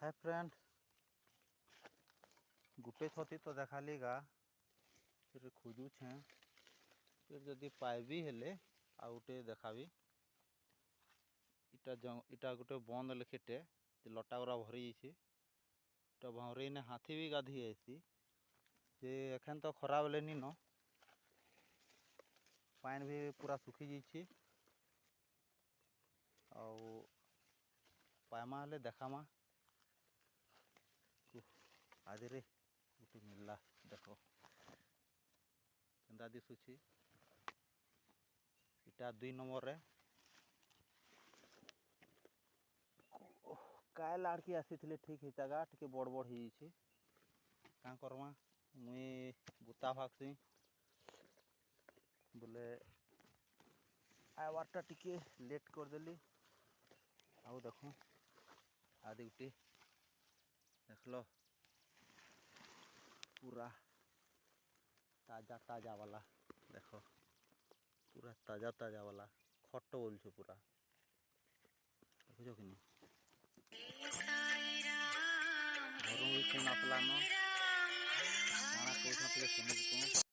hi friend गुटे थती तो देखाली गा फिर खोजुछे फिर जदि पाइबी हेले आ गोटे देखाबी इटा गोटे बंद लेखेटे लटा गुरा भरी इटा भौरे ने हाथी भी गाधी आसी जे एखन तो खरा बेले नी न पानी भी पूरा सुखी जाइए आउ पाइमा हेले देखामा आज रे गोटे मिलला देख केंदा दिशुची इटा 2 नंबर रे काय लाड़की आसी ठीक है जगह टे बड़ बड़ हो क्या करमा मुई गुता भागसी बोले आवारटा टिके लेट करदेली आउ देख आदि गोटे देख लो पूरा ताजा ताजा वाला देख पूरा ताजा ताजा वाला खट बोल पूरा देखो कि घर भी नसलान शुणी